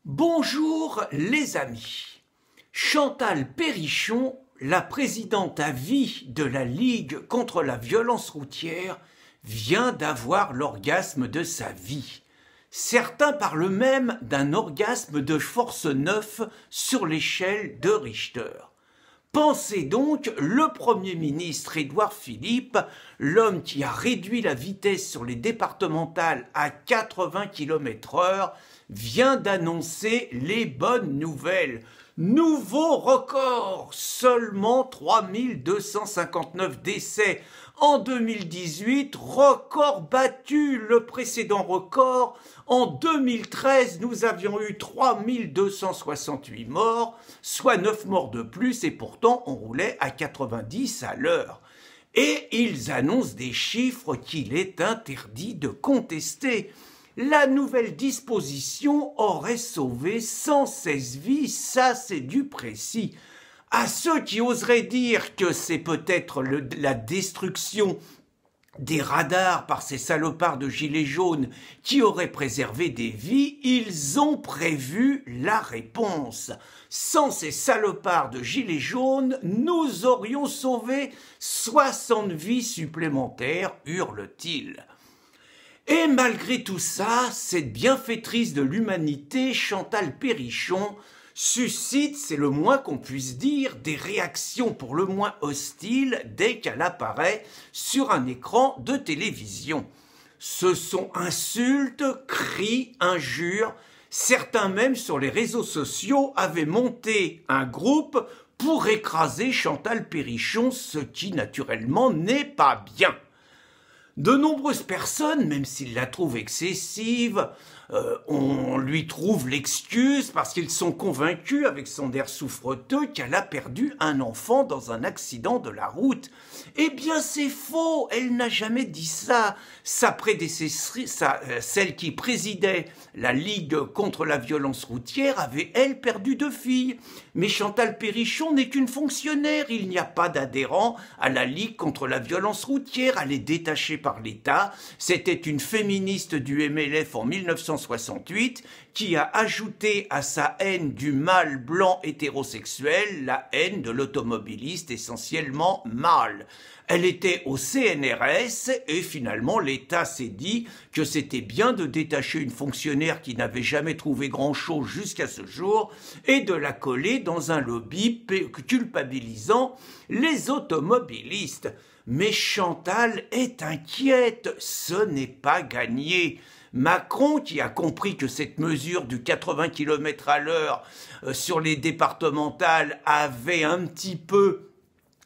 Bonjour les amis. Chantal Perrichon, la présidente à vie de la Ligue contre la violence routière, vient d'avoir l'orgasme de sa vie. Certains parlent même d'un orgasme de force 9 sur l'échelle de Richter. Pensez donc, le Premier ministre Édouard Philippe, l'homme qui a réduit la vitesse sur les départementales à 80 km/h, vient d'annoncer les bonnes nouvelles. Nouveau record, seulement 3259 décès en 2018, record battu. Le précédent record, en 2013, nous avions eu 3268 morts, soit 9 morts de plus, et pourtant on roulait à 90 à l'heure. Et ils annoncent des chiffres qu'il est interdit de contester. La nouvelle disposition aurait sauvé 116 vies, ça c'est du précis. À ceux qui oseraient dire que c'est peut-être la destruction des radars par ces salopards de gilets jaunes qui auraient préservé des vies, ils ont prévu la réponse. Sans ces salopards de gilets jaunes, nous aurions sauvé 60 vies supplémentaires, hurle-t-il. Et malgré tout ça, cette bienfaitrice de l'humanité, Chantal Perrichon, suscite, c'est le moins qu'on puisse dire, des réactions pour le moins hostiles dès qu'elle apparaît sur un écran de télévision. Ce sont insultes, cris, injures. Certains même sur les réseaux sociaux avaient monté un groupe pour écraser Chantal Perrichon, ce qui naturellement n'est pas bien. De nombreuses personnes, même s'ils la trouvent excessive, on lui trouve l'excuse parce qu'ils sont convaincus avec son air souffreteux qu'elle a perdu un enfant dans un accident de la route. Eh bien c'est faux, elle n'a jamais dit ça. Sa prédécessrice, celle qui présidait la Ligue contre la violence routière, avait elle perdu 2 filles. Mais Chantal Perrichon n'est qu'une fonctionnaire, il n'y a pas d'adhérent à la Ligue contre la violence routière, elle est détachée par l'État. C'était une féministe du MLF en 1968 qui a ajouté à sa haine du mâle blanc hétérosexuel la haine de l'automobiliste essentiellement mâle. Elle était au CNRS et finalement l'État s'est dit que c'était bien de détacher une fonctionnaire qui n'avait jamais trouvé grand-chose jusqu'à ce jour et de la coller dans un lobby culpabilisant les automobilistes. Mais Chantal est inquiète, ce n'est pas gagné. Macron, qui a compris que cette mesure du 80 km à l'heure sur les départementales avait un petit peu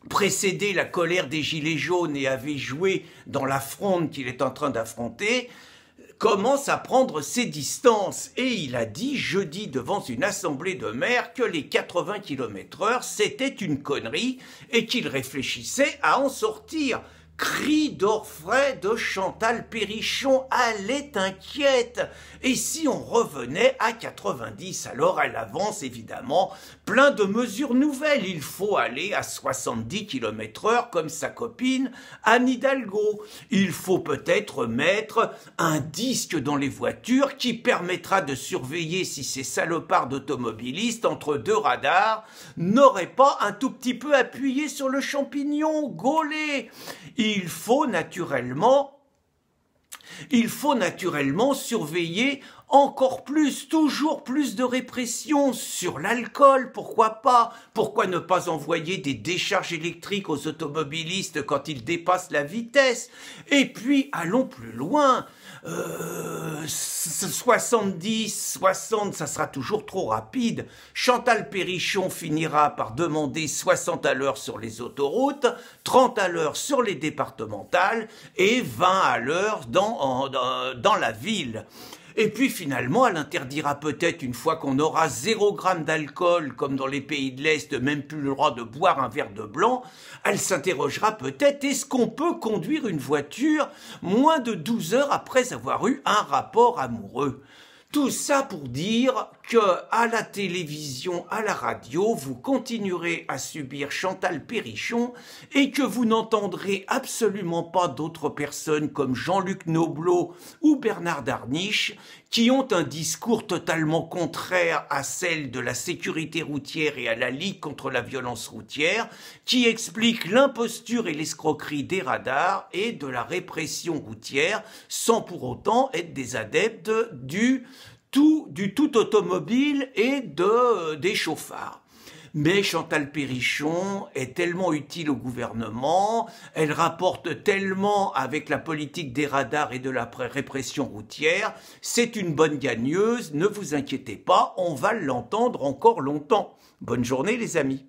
précédé la colère des gilets jaunes et avait joué dans la fronde qu'il est en train d'affronter, commence à prendre ses distances. Et il a dit jeudi devant une assemblée de maires que les 80 km/h c'était une connerie et qu'il réfléchissait à en sortir. Cri d'orfraie de Chantal Perrichon, elle est inquiète. Et si on revenait à 90, alors elle avance évidemment plein de mesures nouvelles. Il faut aller à 70 km/h comme sa copine Anne Hidalgo. Il faut peut-être mettre un disque dans les voitures qui permettra de surveiller si ces salopards d'automobilistes entre 2 radars n'auraient pas un tout petit peu appuyé sur le champignon gaulé. Il faut naturellement surveiller encore plus, toujours plus de répression sur l'alcool, pourquoi pas? Pourquoi ne pas envoyer des décharges électriques aux automobilistes quand ils dépassent la vitesse? Et puis, allons plus loin. 70, 60, ça sera toujours trop rapide. Chantal Perrichon finira par demander 60 à l'heure sur les autoroutes, 30 à l'heure sur les départementales et 20 à l'heure dans la ville. Et puis finalement, elle interdira peut-être, une fois qu'on aura 0 gramme d'alcool, comme dans les pays de l'Est, même plus le droit de boire un verre de blanc, elle s'interrogera peut-être, est-ce qu'on peut conduire une voiture moins de 12 heures après avoir eu un rapport amoureux? Tout ça pour dire que à la télévision, à la radio, vous continuerez à subir Chantal Perrichon et que vous n'entendrez absolument pas d'autres personnes comme Jean-Luc Nobleau ou Bernard Darniche qui ont un discours totalement contraire à celle de la sécurité routière et à la Ligue contre la violence routière, qui expliquent l'imposture et l'escroquerie des radars et de la répression routière, sans pour autant être des adeptes du tout automobile et des chauffards. Mais Chantal Périchon est tellement utile au gouvernement, elle rapporte tellement avec la politique des radars et de la répression routière, c'est une bonne gagneuse, ne vous inquiétez pas, on va l'entendre encore longtemps. Bonne journée les amis.